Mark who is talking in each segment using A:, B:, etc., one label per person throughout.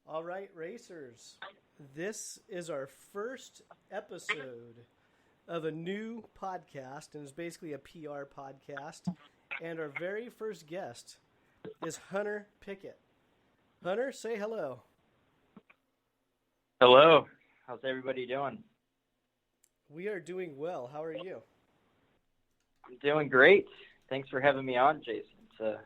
A: All right, racers. This is our first episode of a new podcast, and it's basically a PR podcast. And our very first guest is Hunter Pickett. Hunter, say hello.
B: Hello. How's everybody doing?
A: We are doing well. How are you?
B: I'm doing great. Thanks for having me on, Jason. It's a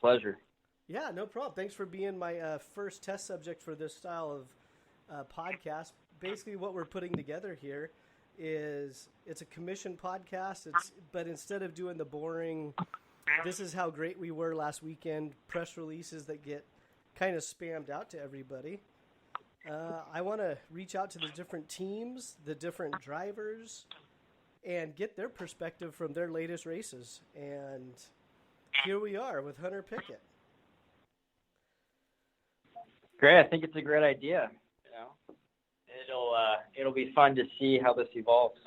B: pleasure.
A: Yeah, no problem. Thanks for being my first test subject for this style of podcast. Basically, what we're putting together here is it's a commission podcast. But instead of doing the boring, this is how great we were last weekend press releases that get kind of spammed out to everybody. I want to reach out to the different teams, the different drivers, and get their perspective from their latest races. And here we are with Hunter Pickett.
B: Great. I think it's a great idea. It'll be fun to see how this evolves.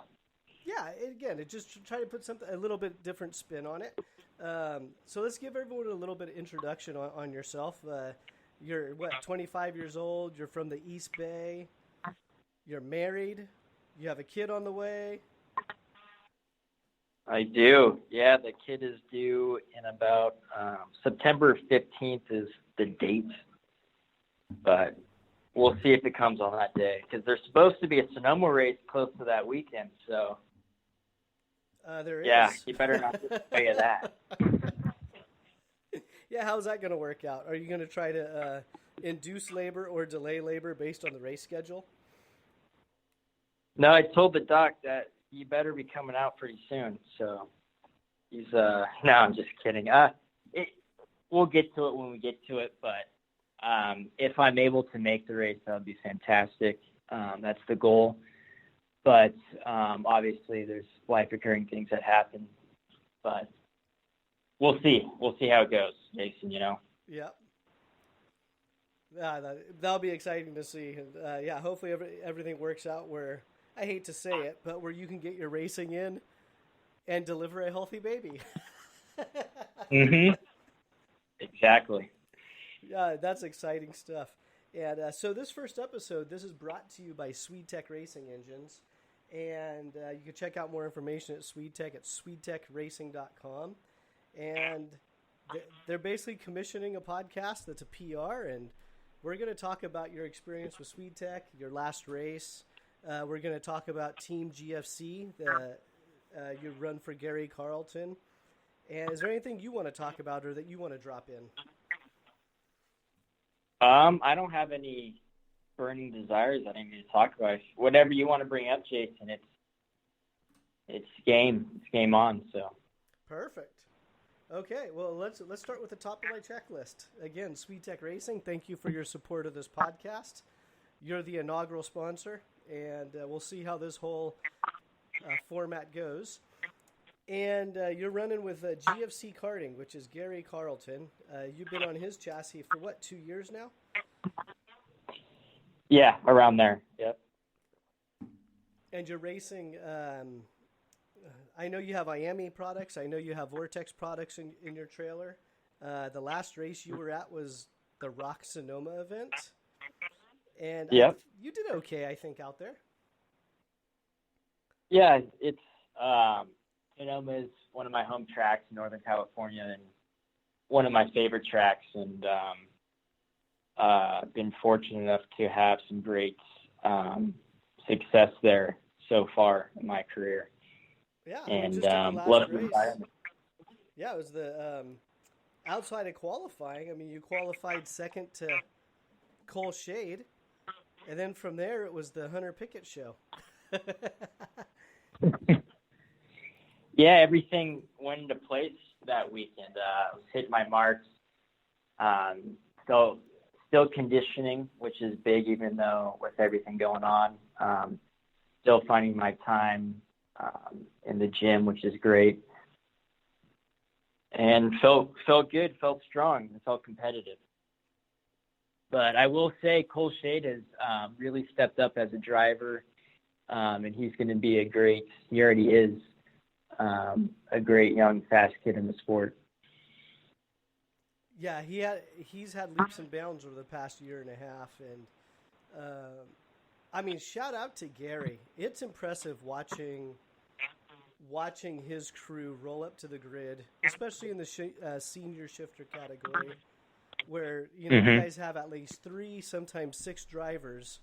A: Yeah, again, it just try to put a little bit different spin on it. So let's give everyone a little bit of introduction on yourself. You're 25 years old. You're from the East Bay. You're married. You have a kid on the way.
B: I do. Yeah, the kid is due in about September 15th is the date. But we'll see if it comes on that day because there's supposed to be a Sonoma race close to that weekend. So
A: there is.
B: Yeah, you better not get away of that.
A: Yeah, how's that going to work out? Are you going to try to induce labor or delay labor based on the race schedule?
B: No, I told the doc that you better be coming out pretty soon. So he's no, I'm just kidding. We'll get to it when we get to it, but if I'm able to make the race, that would be fantastic. That's the goal. But obviously, there's life-occurring things that happen. But we'll see. We'll see how it goes, Jason,
A: Yeah. That'll be exciting to see. Yeah, hopefully everything works out where, I hate to say it, but where you can get your racing in and deliver a healthy baby.
B: Mm-hmm. Exactly.
A: Yeah, that's exciting stuff. And so this first episode, this is brought to you by SwedeTech Racing Engines. And you can check out more information at SwedeTech at swedetechracing.com. And they're basically commissioning a podcast that's a PR. And we're going to talk about your experience with SwedeTech, your last race. We're going to talk about Team GFC, you run for Gary Carlton. And is there anything you want to talk about or that you want to drop in?
B: I don't have any burning desires that I need to talk about. Whatever you want to bring up, Jason, it's game on. So
A: perfect. Okay, well let's start with the top of my checklist. Again, SwedeTech Racing, thank you for your support of this podcast. You're the inaugural sponsor, and we'll see how this whole format goes. And you're running with GFC Karting, which is Gary Carlton. You've been on his chassis for, 2 years now?
B: Yeah, around there. Yep.
A: And you're racing, I know you have Miami products. I know you have Vortex products in your trailer. The last race you were at was the Rock Sonoma event. And
B: yep.
A: You did okay, I think, out there.
B: Yeah, it's Sonoma is one of my home tracks in Northern California and one of my favorite tracks, and been fortunate enough to have some great success there so far in my career.
A: Yeah,
B: and
A: just in the
B: love
A: last
B: the
A: race.
B: environment.
A: Yeah, it was the outside of qualifying. I mean, you qualified second to Cole Shade, and then from there it was the Hunter Pickett show.
B: Yeah, everything went into place that weekend. I was hitting my marks. Still conditioning, which is big, even though with everything going on. Still finding my time in the gym, which is great. And felt good, felt strong, and felt competitive. But I will say Cole Shade has really stepped up as a driver, and he's going to be he already is, a great young, fast kid in the sport.
A: Yeah, he's had leaps and bounds over the past year and a half, and I mean, shout out to Gary. It's impressive watching his crew roll up to the grid, especially in the senior shifter category, where you guys have at least 3, sometimes 6 drivers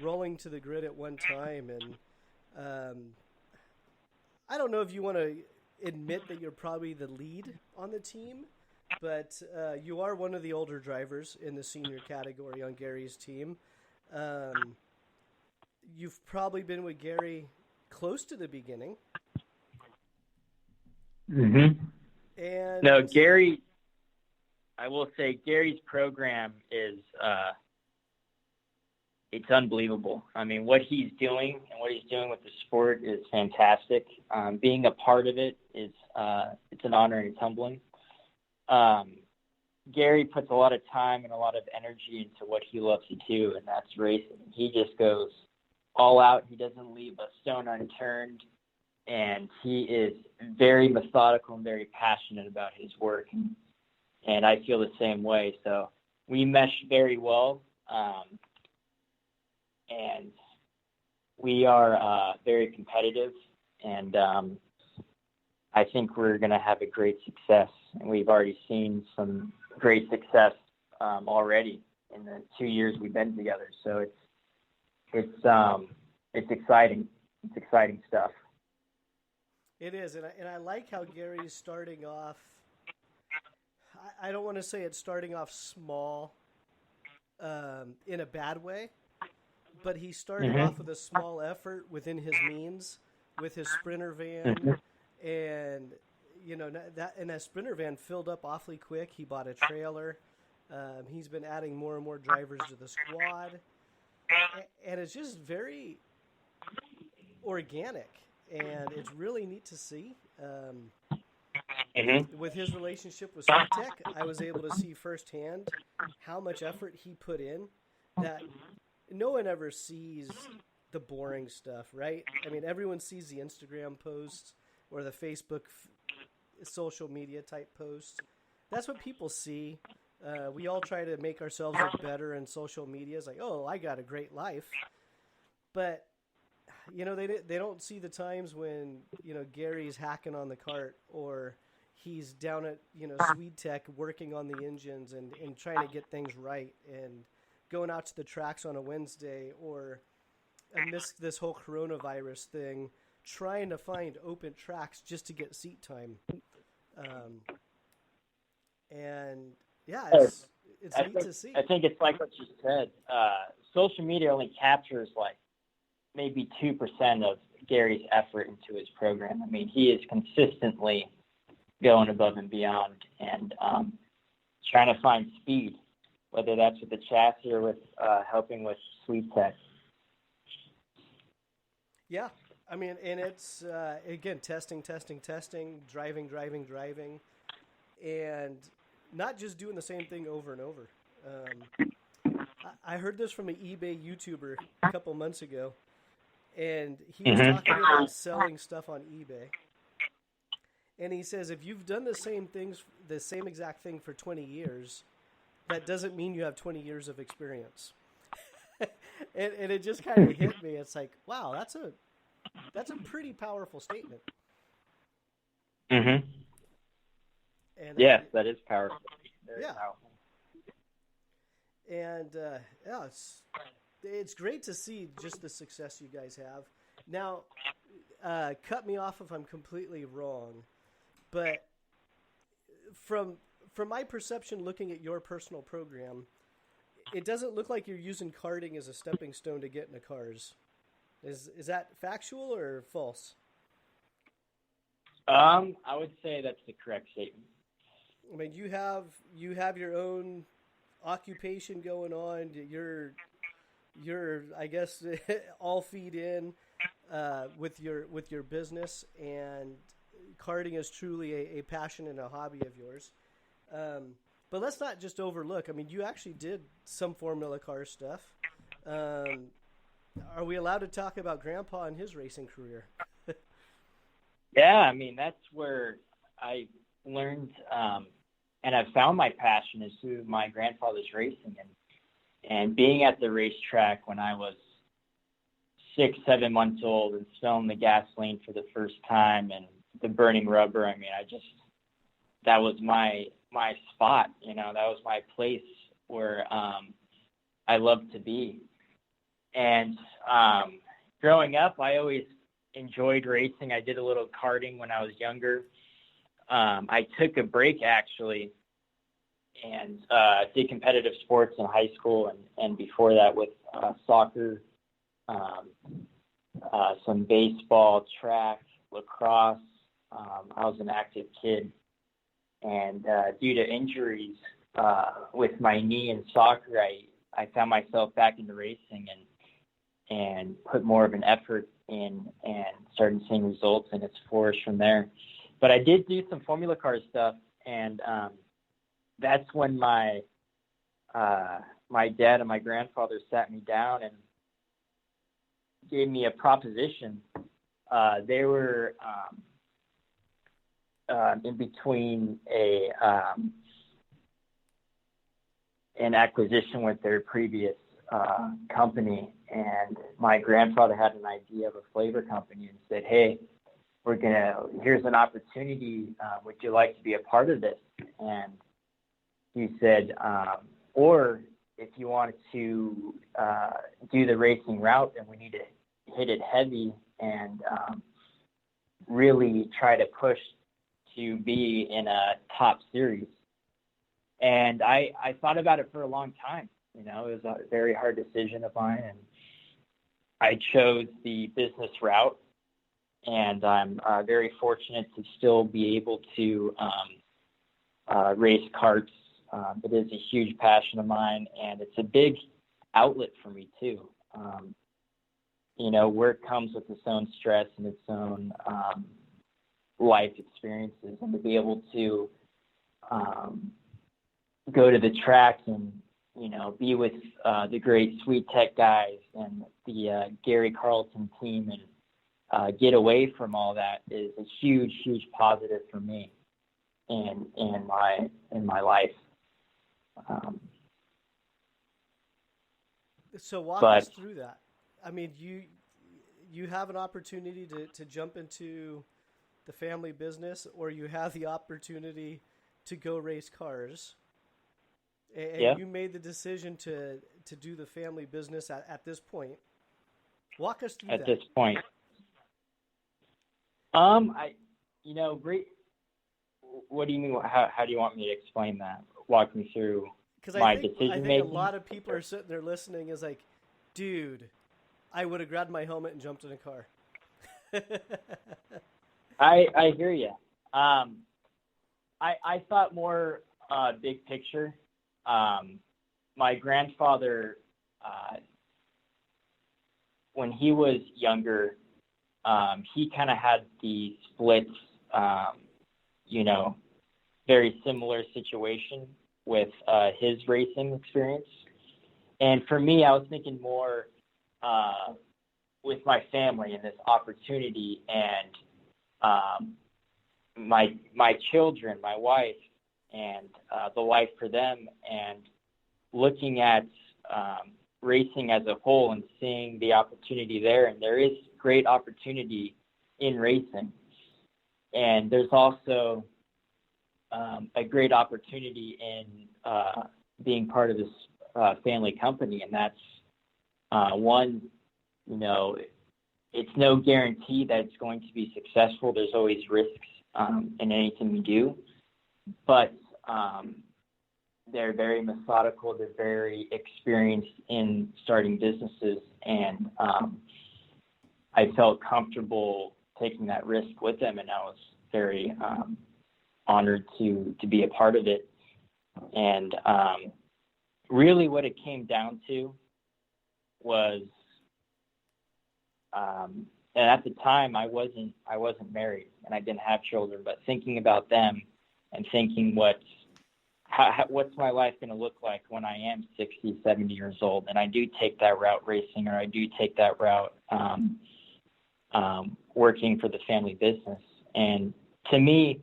A: rolling to the grid at one time, and I don't know if you want to admit that you're probably the lead on the team, but you are one of the older drivers in the senior category on Gary's team. You've probably been with Gary close to the beginning.
B: Mm-hmm.
A: And
B: no, Gary, I will say Gary's program is it's unbelievable. I mean, what he's doing and what he's doing with the sport is fantastic. Being a part of it is it's an honor and it's humbling. Gary puts a lot of time and a lot of energy into what he loves to do, and that's racing. He just goes all out. He doesn't leave a stone unturned, and he is very methodical and very passionate about his work. And I feel the same way. So we mesh very well, and we are very competitive, and I think we're going to have a great success. And we've already seen some great success already in the 2 years we've been together. So it's exciting. It's exciting stuff.
A: It is, and I like how Gary's starting off. I don't want to say it's starting off small in a bad way, but he's starting off with a small effort within his means, with his Sprinter van, and that Sprinter van filled up awfully quick. He bought a trailer. He's been adding more and more drivers to the squad, and it's just very organic, and it's really neat to see. With his relationship with SweetTech, I was able to see firsthand how much effort he put in. That no one ever sees the boring stuff, right? I mean, everyone sees the Instagram posts or the Facebook social media type posts. That's what people see. We all try to make ourselves look better in social media. It's like, oh, I got a great life. But, they don't see the times when, Gary's hacking on the cart, or he's down at, SweetTech working on the engines and trying to get things right, and going out to the tracks on a Wednesday, or amidst this whole coronavirus thing, trying to find open tracks just to get seat time. And yeah, it's neat to see.
B: I think it's like what you said. Social media only captures like maybe 2% of Gary's effort into his program. I mean, he is consistently going above and beyond, and trying to find speed, whether that's with the chassis or with helping with SweetTech.
A: Yeah. I mean, and it's, again, testing, driving, and not just doing the same thing over and over. I heard this from an eBay YouTuber a couple months ago, and he was talking about selling stuff on eBay. And he says, if you've done the same exact thing for 20 years, that doesn't mean you have 20 years of experience. and it just kind of hit me. It's like, wow, that's a pretty powerful statement.
B: And yes, that is powerful. Very powerful.
A: And it's great to see just the success you guys have. Now, cut me off if I'm completely wrong, but from my perception, looking at your personal program, it doesn't look like you're using karting as a stepping stone to get into cars. Is that factual or false?
B: I would say that's the correct statement.
A: I mean, you have your own occupation going on. You're I guess all feed in with your business, and karting is truly a passion and a hobby of yours. But let's not just overlook. I mean, you actually did some Formula car stuff. Are we allowed to talk about Grandpa and his racing career?
B: Yeah, I mean, that's where I learned and I've found my passion is through my grandfather's racing and being at the racetrack when I was 6, 7 months old and smelling the gasoline for the first time and the burning rubber. I mean, that was my spot, that was my place where I loved to be. And growing up, I always enjoyed racing. I did a little karting when I was younger. I took a break actually and did competitive sports in high school and before that with soccer, some baseball, track, lacrosse. I was an active kid, and due to injuries with my knee in soccer, I found myself back into racing and put more of an effort in and started seeing results, and it's flourished from there. But I did do some Formula Car stuff, and that's when my dad and my grandfather sat me down and gave me a proposition. They were in between an acquisition with their previous company, and my grandfather had an idea of a flavor company and said, "Hey, here's an opportunity. Would you like to be a part of this?" And he said, or if you wanted to do the racing route, then we need to hit it heavy and really try to push to be in a top series. And I thought about it for a long time. It was a very hard decision of mine, and I chose the business route. And I'm very fortunate to still be able to race karts. It is a huge passion of mine, and it's a big outlet for me too. Work comes with its own stress and its own life experiences, and to be able to go to the track and be with the great Sweet Tech guys and the Gary Carlton team and get away from all that is a huge, huge positive for me in my life.
A: So walk us through that. I mean, you have an opportunity to jump into the family business, or you have the opportunity to go race cars. And you made the decision to do the family business at this point. Walk us through that.
B: At this point. What do you mean? How do you want me to explain that? Walk me through my decision making.
A: I think a lot of people are sitting there listening is like, dude, I would have grabbed my helmet and jumped in a car.
B: I hear you. I thought more big picture. My grandfather, when he was younger, he kind of had the splits, very similar situation with his racing experience. And for me, I was thinking more with my family and this opportunity and my children, my wife, and the life for them, and looking at racing as a whole and seeing the opportunity there. And there is great opportunity in racing. And there's also a great opportunity in being part of this family company. And that's one, it's no guarantee that it's going to be successful. There's always risks in anything we do. But they're very methodical. They're very experienced in starting businesses. And I felt comfortable taking that risk with them, and I was very honored to be a part of it. And really what it came down to was, and at the time I wasn't married and I didn't have children, but thinking about them and thinking what's my life going to look like when I am 60, 70 years old, and I do take that route racing, or I do take that route working for the family business. And to me,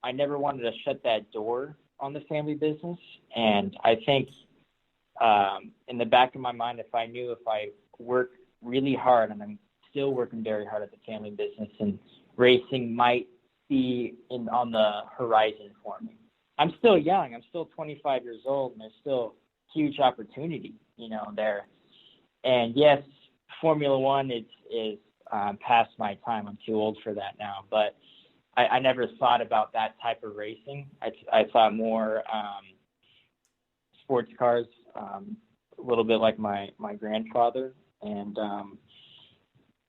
B: I never wanted to shut that door on the family business. And I think in the back of my mind, if I work really hard, and I'm still working very hard at the family business, and racing might be on the horizon for me. I'm still young. I'm still 25 years old, and there's still huge opportunity, there. And yes, Formula One is past my time. I'm too old for that now. But I never thought about that type of racing. I thought more sports cars, a little bit like my grandfather. And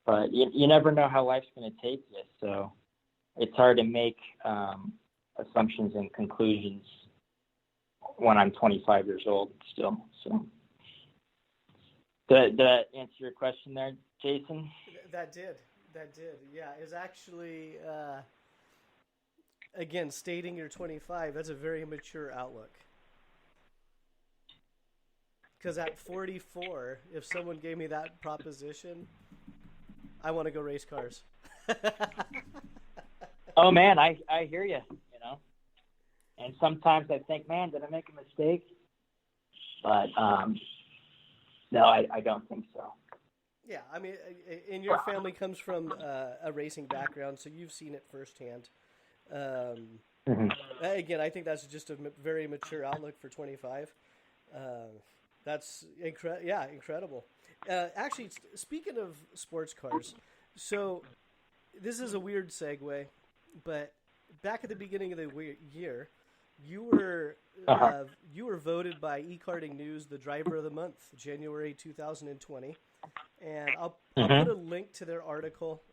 B: but you never know how life's going to take you. So it's hard to make assumptions and conclusions when I'm 25 years old still. So did that answer your question there, Jason?
A: That did. Yeah, it's actually, again, stating you're 25, that's a very mature outlook. Because at 44, if someone gave me that proposition, I want to go race cars.
B: Oh, man, I hear you, And sometimes I think, man, did I make a mistake? But no, I don't think so.
A: Yeah, I mean, and your family comes from a racing background, so you've seen it firsthand. Again, I think that's just a very mature outlook for 25. That's incredible. Actually, speaking of sports cars, so this is a weird segue, but back at the beginning of the year, you were voted by eKarting News the driver of the month, January 2020. And I'll put a link to their article,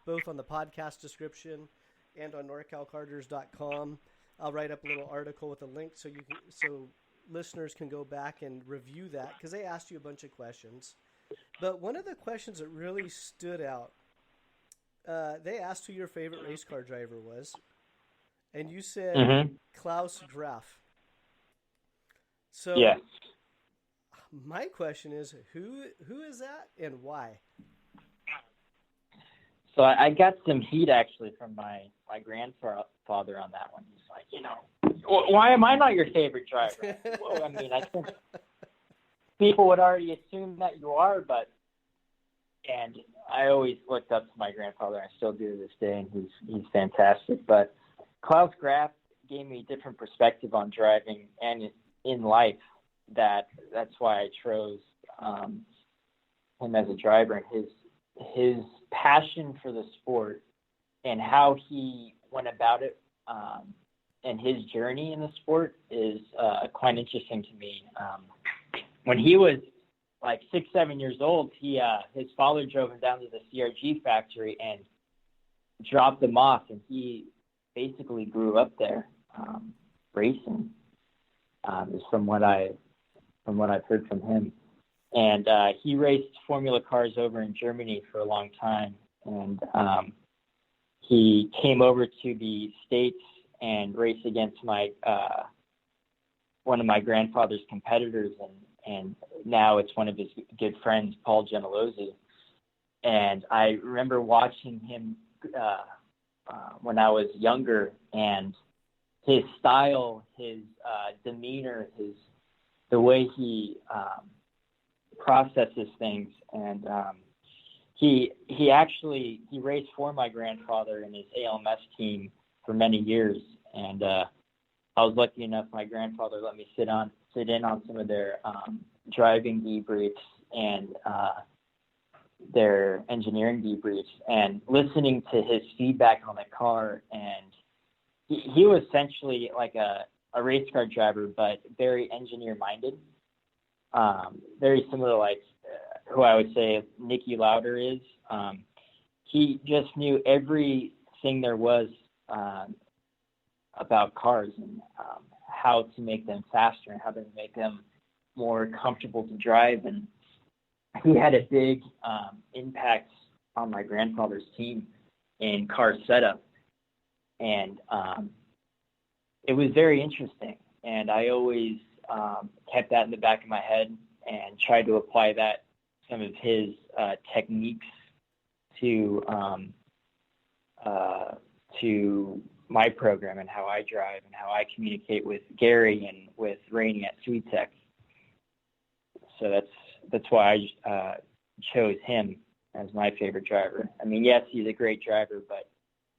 A: both on the podcast description and on NorCalCarters.com. I'll write up a little article with a link so listeners can go back and review that, because they asked you a bunch of questions. But one of the questions that really stood out, they asked who your favorite race car driver was, and you said Klaus Graf. So
B: yes.
A: My question is, who is that and why?
B: So I got some heat actually from my grandfather on that one. He's like, why am I not your favorite driver? Well, I mean, I think people would already assume that you are, and I always looked up to my grandfather. I still do to this day, and he's fantastic. But Klaus Graf gave me a different perspective on driving and in life. That's why I chose him as a driver, and his passion for the sport and how he went about it, and his journey in the sport is quite interesting to me. When he was like 6-7 years old, his father drove him down to the CRG factory and dropped him off, and he basically grew up there racing. Is from what I've heard from him. And he raced Formula cars over in Germany for a long time. And he came over to the States and raced against one of my grandfather's competitors. And now it's one of his good friends, Paul Gentilozzi. And I remember watching him when I was younger, and his style, his demeanor, the way he processes things, and he raced for my grandfather in his ALMS team for many years, and I was lucky enough my grandfather let me sit in on some of their driving debriefs and their engineering debriefs, and listening to his feedback on the car. And he was essentially like a race car driver, but very engineer minded. Very similar, like who I would say Nicky Lauder is. He just knew everything there was about cars, and how to make them faster and how to make them more comfortable to drive. And he had a big impact on my grandfather's team in car setup. And it was very interesting. And I always kept that in the back of my head and tried to apply some of his techniques to my program and how I drive and how I communicate with Gary and with Rainey at Sweet Tech. So that's why I chose him as my favorite driver. I mean, yes, he's a great driver, but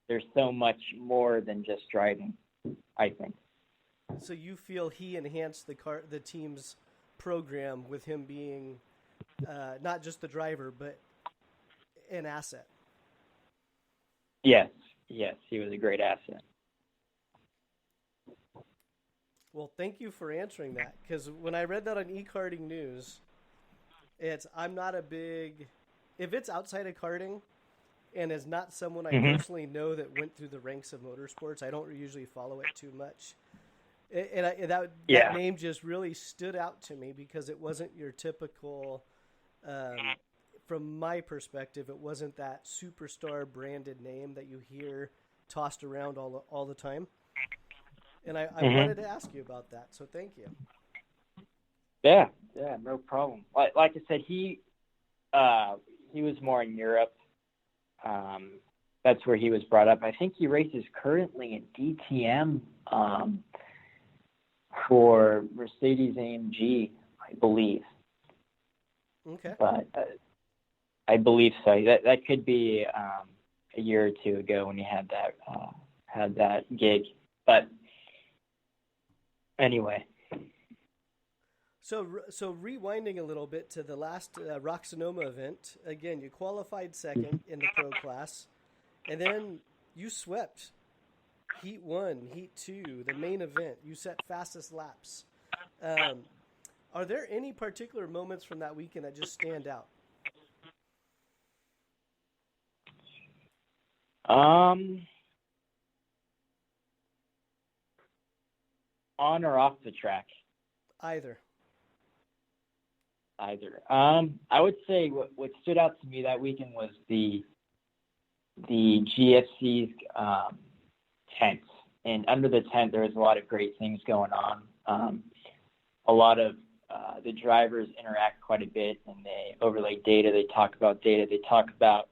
B: there's so much more than just driving, I think.
A: So you feel he enhanced the team's program with him being not just the driver, but an asset.
B: Yes, he was a great asset.
A: Well, thank you for answering that, because when I read that on eKarting News, I'm not a big, if it's outside of karting and is not someone I personally know that went through the ranks of motorsports, I don't usually follow it too much. That name just really stood out to me because it wasn't your typical, from my perspective, it wasn't that superstar branded name that you hear tossed around all the time. And I wanted to ask you about that, so thank you.
B: Yeah, no problem. Like I said, he was more in Europe. That's where he was brought up. I think he races currently in DTM for Mercedes-AMG, I believe.
A: Okay.
B: But I believe so. That could be a year or two ago when he had that gig. But anyway.
A: So rewinding a little bit to the last Rock Sonoma event, again, you qualified second in the pro class, and then you swept Heat 1, Heat 2, the main event. You set fastest laps. Are there any particular moments from that weekend that just stand out?
B: On or off the track?
A: Either.
B: I would say what stood out to me that weekend was the GFC's tent. And under the tent, there was a lot of great things going on. A lot of the drivers interact quite a bit, and they overlay data. They talk about data. They talk about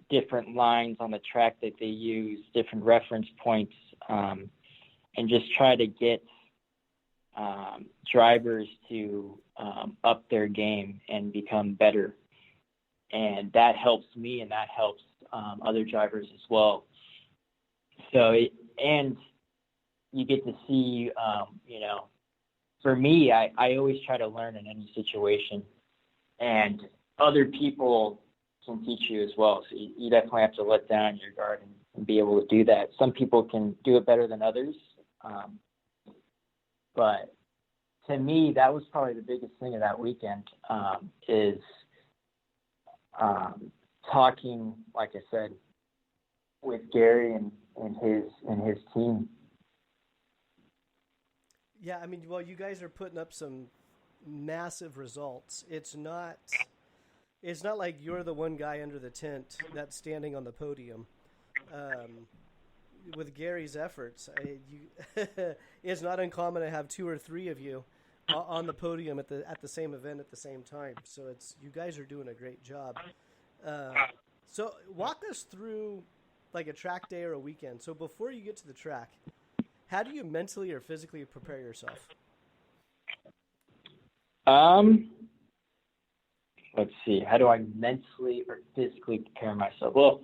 B: different lines on the track that they use, different reference points, and just try to get drivers to up their game and become better. And that helps me, and that helps other drivers as well. So, and you get to see, for me, I always try to learn in any situation, and other people can teach you as well. So you definitely have to let down your guard and be able to do that. Some people can do it better than others. But to me, that was probably the biggest thing of that weekend, is talking, like I said, with Gary and his team.
A: Yeah, I mean, well, you guys are putting up some massive results. It's not like you're the one guy under the tent that's standing on the podium. With Gary's efforts, it's not uncommon to have two or three of you on the podium at the same event at the same time. So you guys are doing a great job. So walk us through like a track day or a weekend. So before you get to the track, how do you mentally or physically prepare yourself?
B: Let's see. How do I mentally or physically prepare myself? Well,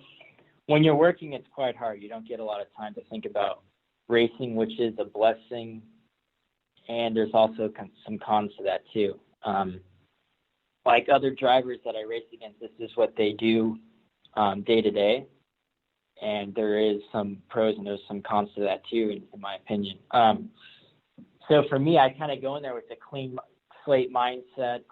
B: when you're working, it's quite hard. You don't get a lot of time to think about racing, which is a blessing. And there's also some cons to that too. Like other drivers that I race against, this is what they do day to day. And there is some pros and there's some cons to that too, in my opinion. So for me, I kind of go in there with a clean slate mindset.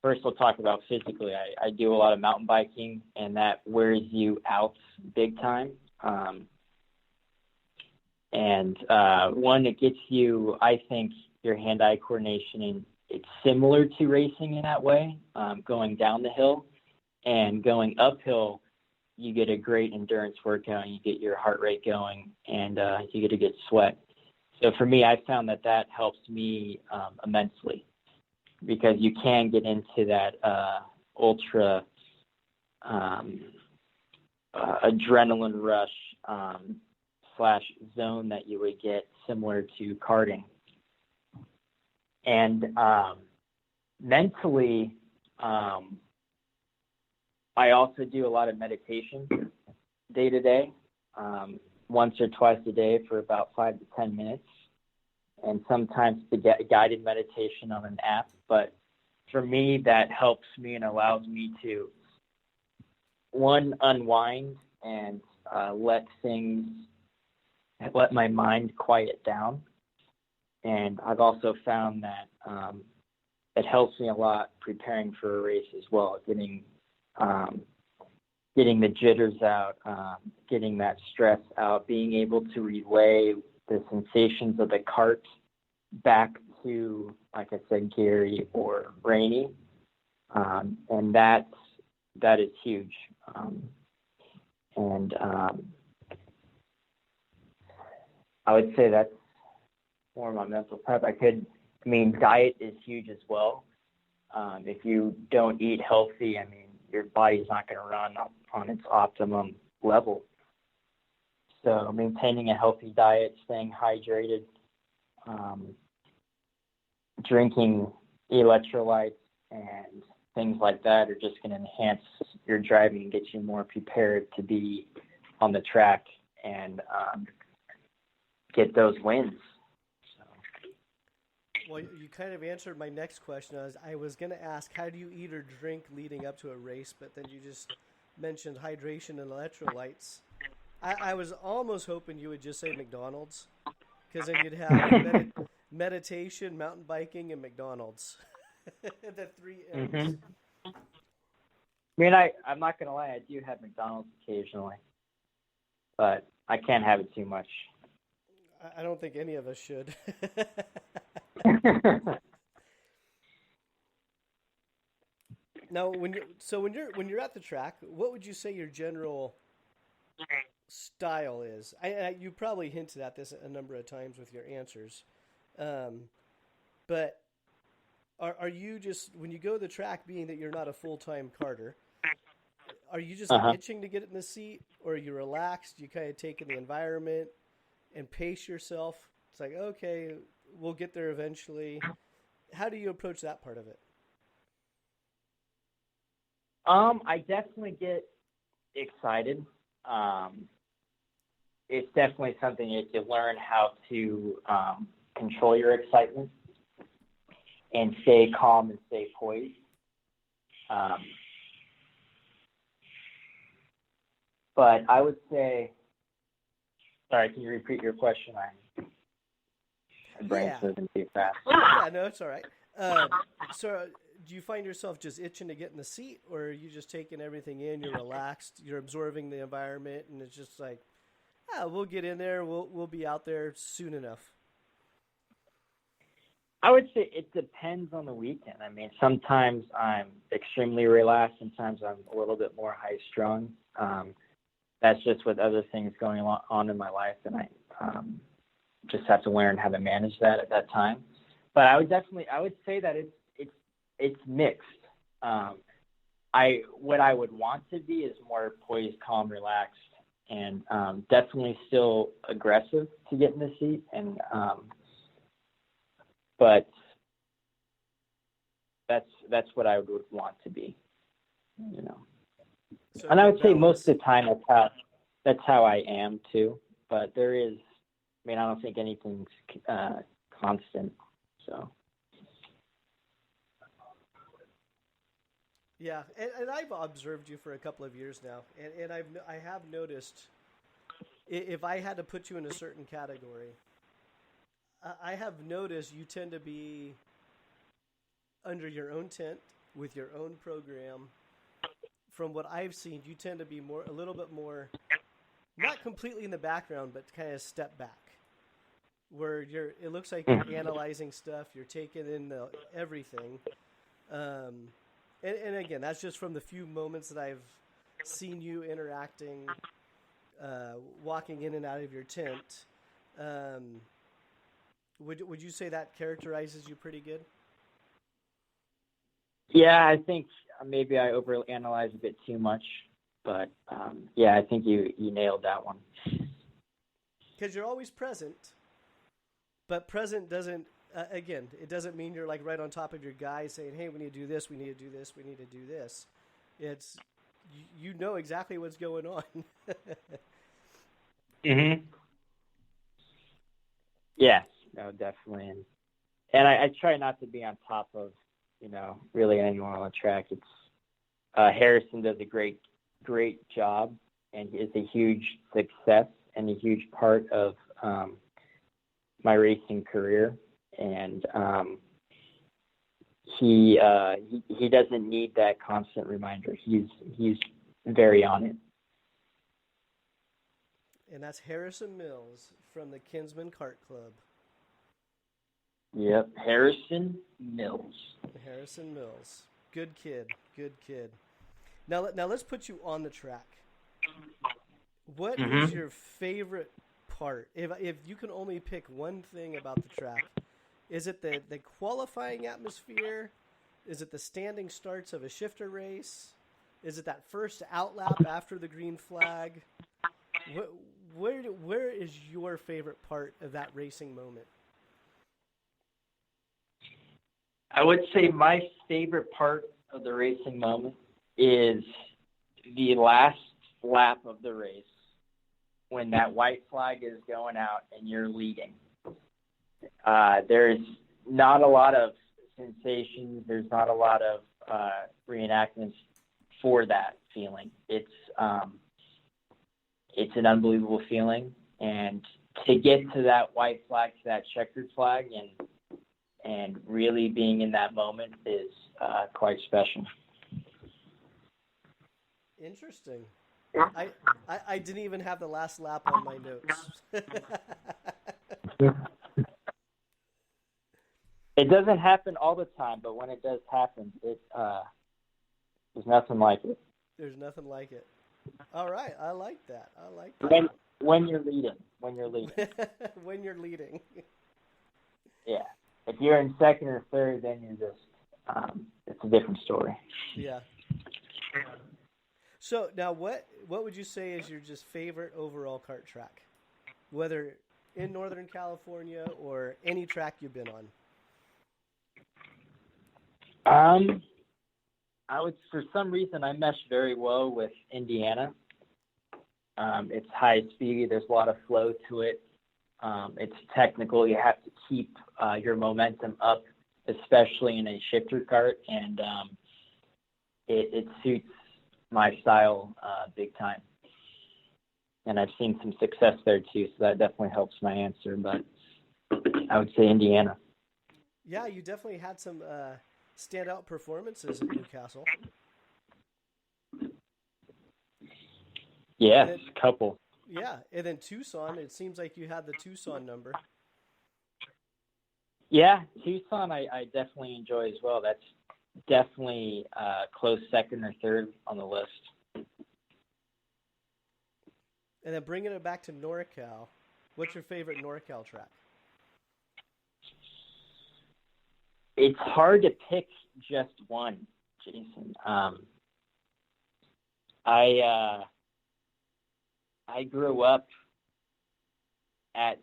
B: First, we'll talk about physically. I do a lot of mountain biking, and that wears you out big time. One, it gets you, I think, your hand-eye coordination, and it's similar to racing in that way, going down the hill. And going uphill, you get a great endurance workout, you get your heart rate going, and you get a good sweat. So for me, I found that helps me immensely, because you can get into that ultra adrenaline rush slash zone that you would get similar to karting. And mentally, I also do a lot of meditation day to day, once or twice a day for about 5 to 10 minutes, and sometimes the guided meditation on an app. But for me, that helps me and allows me to, one, unwind and let my mind quiet down. And I've also found that it helps me a lot preparing for a race as well, getting the jitters out, getting that stress out, being able to relay the sensations of the cart back to, like I said, Gary or Rainey. And that is huge. I would say that's more of my mental prep. Diet is huge as well. If you don't eat healthy, your body's not going to run on its optimum level. So maintaining a healthy diet, staying hydrated, drinking electrolytes and things like that are just going to enhance your driving and get you more prepared to be on the track and get those wins.
A: Well, you kind of answered my next question. I was going to ask, how do you eat or drink leading up to a race? But then you just mentioned hydration and electrolytes. I was almost hoping you would just say McDonald's, because then you'd have meditation, mountain biking, and McDonald's. The three M's.
B: I'm not going to lie. I do have McDonald's occasionally, but I can't have it too much.
A: I don't think any of us should. Now, when you're at the track, what would you say your general style is? You probably hinted at this a number of times with your answers, but are you just, when you go to the track, being that you're not a full-time karter, are you just itching to get in the seat, or are you relaxed? You kind of take in the environment and pace yourself? It's like, okay, we'll get there eventually. How do you approach that part of it?
B: I definitely get excited. It's definitely something you have to learn how to control your excitement and stay calm and stay poised. But I would say, sorry, can you repeat your question? My brain's moving too fast.
A: Yeah, no, it's all right. So do you find yourself just itching to get in the seat, or are you just taking everything in, you're relaxed, you're absorbing the environment, and it's just like, we'll get in there, we'll be out there soon enough?
B: I would say it depends on the weekend. Sometimes I'm extremely relaxed, sometimes I'm a little bit more high-strung. That's just with other things going on in my life, and I just have to learn how to manage that at that time. But I would say that it's mixed. What I would want to be is more poised, calm, relaxed, and definitely still aggressive to get in the seat. And but that's what I would want to be, So, and I would say most of the time that's how I am too. But there is, I don't think anything's constant. So.
A: Yeah, and I've observed you for a couple of years now, and I have noticed, if I had to put you in a certain category, I have noticed you tend to be under your own tent with your own program. From what I've seen, you tend to be a little bit more, not completely in the background, but kind of step back, where it looks like you're analyzing stuff, you're taking in everything. And again, that's just from the few moments that I've seen you interacting, walking in and out of your tent. Would you say that characterizes you pretty good?
B: Yeah, I think maybe I overanalyze a bit too much. But yeah, I think you nailed that one.
A: Because you're always present, but present doesn't. Again, it doesn't mean you're like right on top of your guy saying, "Hey, we need to do this. We need to do this. We need to do this." It's you know exactly what's going on.
B: Mm-hmm. Yeah, no, definitely. And I try not to be on top of, really anyone on the track. It's Harrison does a great job, and is a huge success and a huge part of my racing career. And he doesn't need that constant reminder. He's very on it.
A: And that's Harrison Mills from the Kinsman Kart Club.
B: Yep, Harrison Mills.
A: Harrison Mills. Good kid. Good kid. Now let's put you on the track. What is your favorite part? If you can only pick one thing about the track, is it the qualifying atmosphere? Is it the standing starts of a shifter race? Is it that first outlap after the green flag? Where is your favorite part of that racing moment?
B: I would say my favorite part of the racing moment is the last lap of the race when that white flag is going out and you're leading. There's not a lot of sensations. There's not a lot of reenactments for that feeling. It's an unbelievable feeling, and to get to that white flag, to that checkered flag, and really being in that moment is quite special.
A: Interesting. I didn't even have the last lap on my notes.
B: It doesn't happen all the time, but when it does happen, there's nothing like it.
A: There's nothing like it. All right, I like that.
B: When you're leading. When you're leading. Yeah. If you're in second or third, then you're just it's a different story.
A: Yeah. So now, what would you say is your just favorite overall kart track, whether in Northern California or any track you've been on?
B: For some reason, I mesh very well with Indiana. It's high speed. There's a lot of flow to it. It's technical. You have to keep your momentum up, especially in a shifter kart, and it suits my style big time. And I've seen some success there too, so that definitely helps my answer. But I would say Indiana.
A: Yeah, you definitely had some standout performances at Newcastle.
B: Yeah, a couple.
A: Yeah, and then Tucson, it seems like you had the Tucson number.
B: Yeah, Tucson I definitely enjoy as well. That's definitely close second or third on the list.
A: And then bringing it back to NorCal, what's your favorite NorCal track?
B: It's hard to pick just one, Jason. I grew up at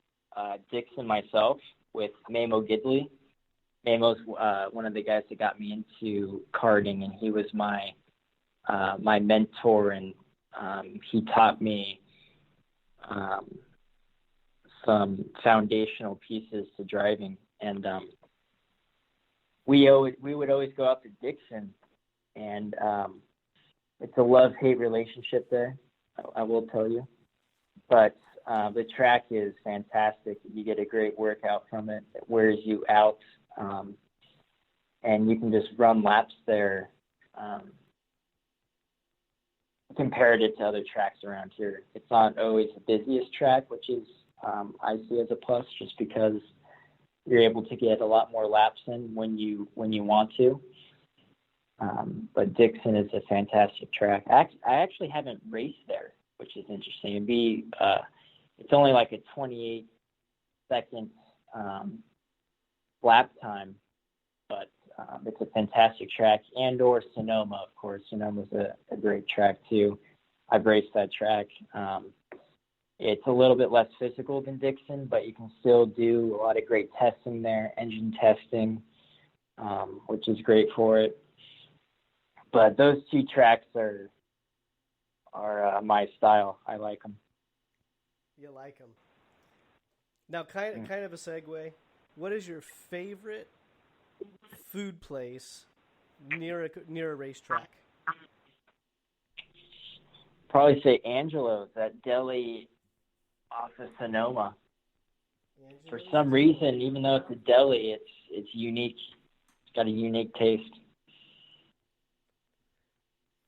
B: Dixon myself with Mamo Gidley. Mamo's one of the guys that got me into karting, and he was my mentor, and he taught me some foundational pieces to driving. And we would always go out to Dixon, and it's a love-hate relationship there, I will tell you. But the track is fantastic. You get a great workout from it. It wears you out, and you can just run laps there compared it to other tracks around here. It's not always the busiest track, which is I see as a plus, just because you're able to get a lot more laps in when you want to. But Dixon is a fantastic track. I actually haven't raced there, which is interesting. It's only like a 28-second lap time, but it's a fantastic track. And/or Sonoma, of course. Sonoma's a great track too. I've raced that track. It's a little bit less physical than Dixon, but you can still do a lot of great testing there, engine testing, which is great for it. But those two tracks are my style. I like them.
A: You like them. Now, kind of a segue. What is your favorite food place near a racetrack?
B: Probably say Angelo's, that deli off of Sonoma. For some reason, even though it's a deli, it's unique. It's got a unique taste.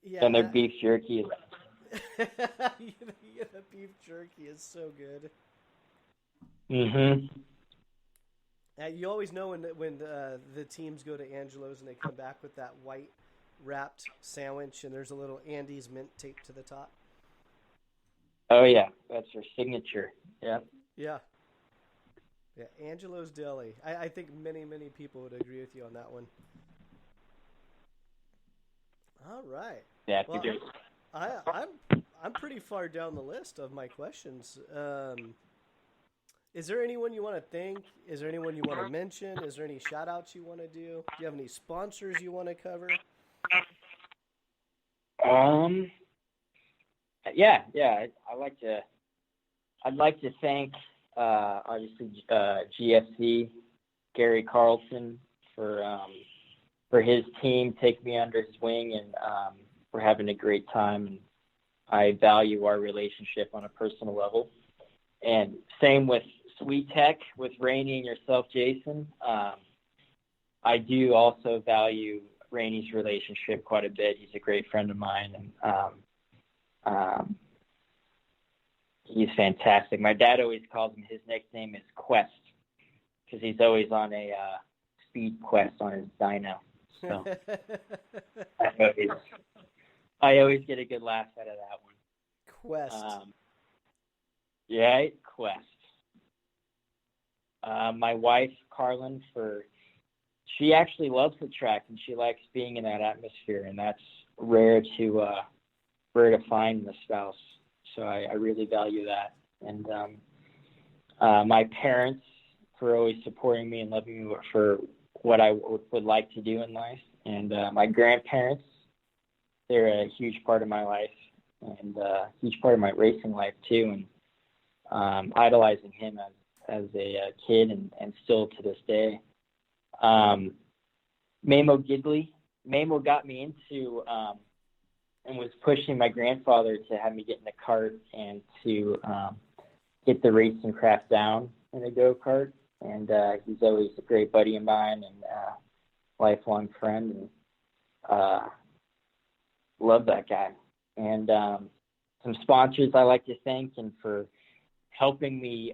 A: Yeah,
B: and their beef jerky.
A: The beef jerky is so good.
B: Mm-hmm.
A: You always know when the teams go to Angelo's and they come back with that white wrapped sandwich and there's a little Andes mint taped to the top.
B: Oh yeah, that's their signature. Yeah.
A: Yeah. Yeah, Angelo's Deli. I think many people would agree with you on that one. All right.
B: Yeah.
A: Well, I'm pretty far down the list of my questions. Is there anyone you want to thank? Is there anyone you want to mention? Is there any shout outs you want to do? Do you have any sponsors you want to cover?
B: Yeah. I'd like to thank obviously GFC, Gary Carlson for his team, take me under his wing, and we're having a great time, and I value our relationship on a personal level. And same with Sweet Tech, with Rainey and yourself, Jason. I do also value Rainey's relationship quite a bit. He's a great friend of mine, and he's fantastic. My dad always calls him, his nickname is Quest, because he's always on a speed quest on his dyno. So I always get a good laugh out of that one.
A: Quest.
B: Yeah, Quest. My wife, Carlin, she actually loves the track and she likes being in that atmosphere, and that's rare to find in a spouse. So I really value that. And my parents for always supporting me and loving me for what I would like to do in life. And my grandparents, they're a huge part of my life and a huge part of my racing life too. And idolizing him as a kid and still to this day. Mamo Gidley. Mamo got me into and was pushing my grandfather to have me get in the kart and to get the racing craft down in a go-kart. And he's always a great buddy of mine and lifelong friend. And love that guy. And some sponsors I like to thank and for helping me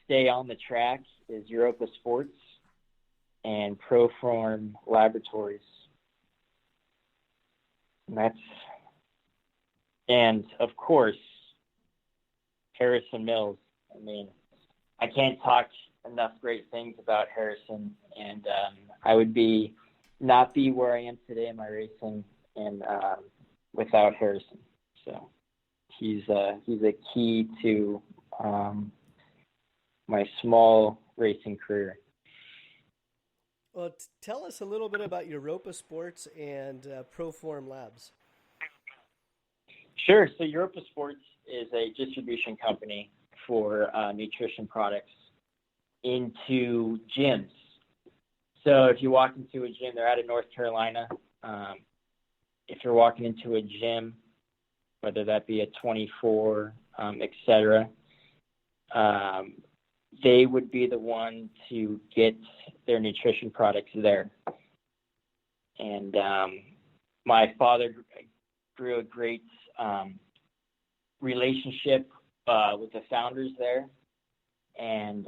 B: stay on the track is Europa Sports and Proform Laboratories. And of course, Harrison Mills. I mean, I can't talk enough great things about Harrison, and I would not be where I am today in my racing and without Harrison. So he's a key to my small racing career.
A: Well, tell us a little bit about Europa Sports and Proform Labs.
B: Sure. So Europa Sports is a distribution company for nutrition products into gyms. So if you walk into a gym, they're out of North Carolina. If you're walking into a gym, whether that be a 24, et cetera, they would be the one to get their nutrition products there. And my father grew a great relationship with the founders there, and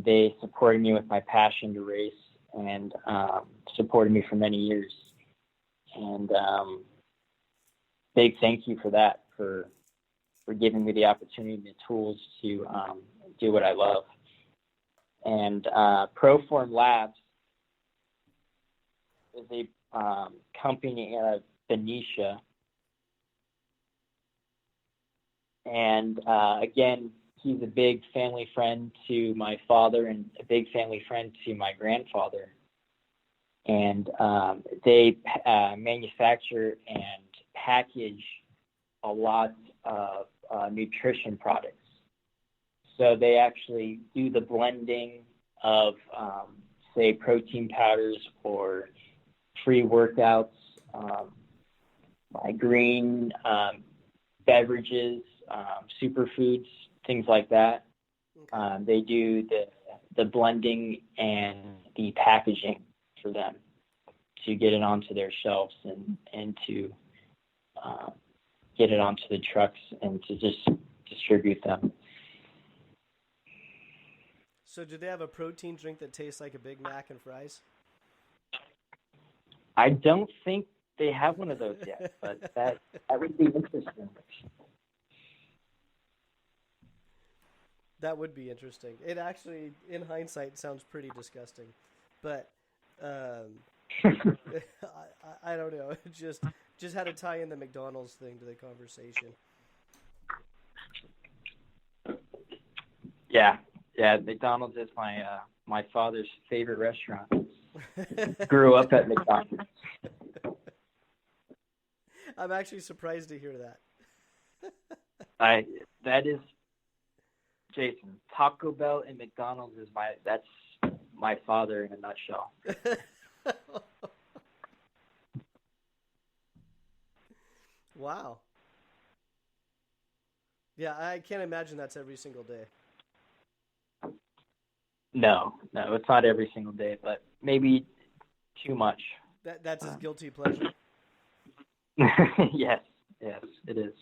B: they supported me with my passion to race and supported me for many years. And big thank you for that, for giving me the opportunity and the tools to do what I love. And Proform Labs is a company out of Benicia, And again, he's a big family friend to my father and a big family friend to my grandfather. And they manufacture and package a lot of nutrition products. So they actually do the blending of, say, protein powders or pre-workouts, green beverages, superfoods, things like that.
A: Okay.
B: They do the blending and the packaging for them to get it onto their shelves and to get it onto the trucks and to just distribute them.
A: So do they have a protein drink that tastes like a Big Mac and fries?
B: I don't think they have one of those yet, but that would be interesting.
A: That would be interesting. It actually, in hindsight, sounds pretty disgusting, but I don't know. It just had to tie in the McDonald's thing to the conversation.
B: Yeah, McDonald's is my father's favorite restaurant. Grew up at McDonald's.
A: I'm actually surprised to hear that.
B: That is Jason. Taco Bell and McDonald's that's my father in a nutshell.
A: Wow. Yeah, I can't imagine that's every single day.
B: No, it's not every single day, but maybe too much.
A: That's his guilty pleasure.
B: Yes, it is.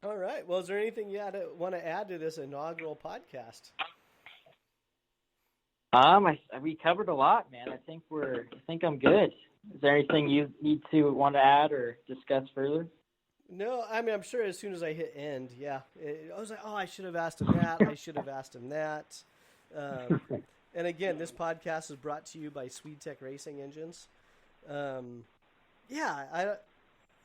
A: All right. Well, is there anything you want to add to this inaugural podcast?
B: We covered a lot, man. I think I'm good. Is there anything you want to add or discuss further?
A: No, I mean, I'm sure as soon as I hit end, yeah. I was like, oh, I should have asked him that. I should have asked him that. And again, this podcast is brought to you by SwedeTech Racing Engines.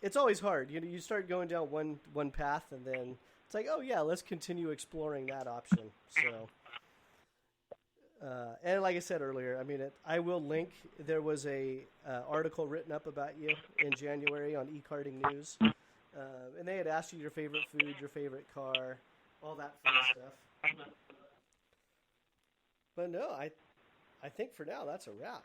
A: It's always hard. You start going down one path, and then it's like, oh, yeah, let's continue exploring that option. So, and like I said earlier, I mean, I will link. There was a article written up about you in January on eKarting News. And they had asked you your favorite food, your favorite car, all that fun stuff. But no, I think for now that's a wrap.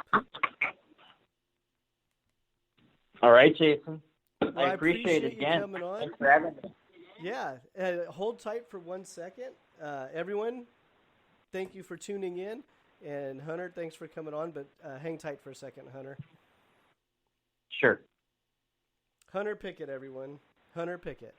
B: All right, Jason.
A: Well,
B: I appreciate it again.
A: you coming on.
B: Thanks for having me.
A: Yeah, hold tight for 1 second. Everyone, thank you for tuning in. And Hunter, thanks for coming on, but hang tight for a second, Hunter.
B: Sure.
A: Hunter Pickett, everyone. Hunter Pickett.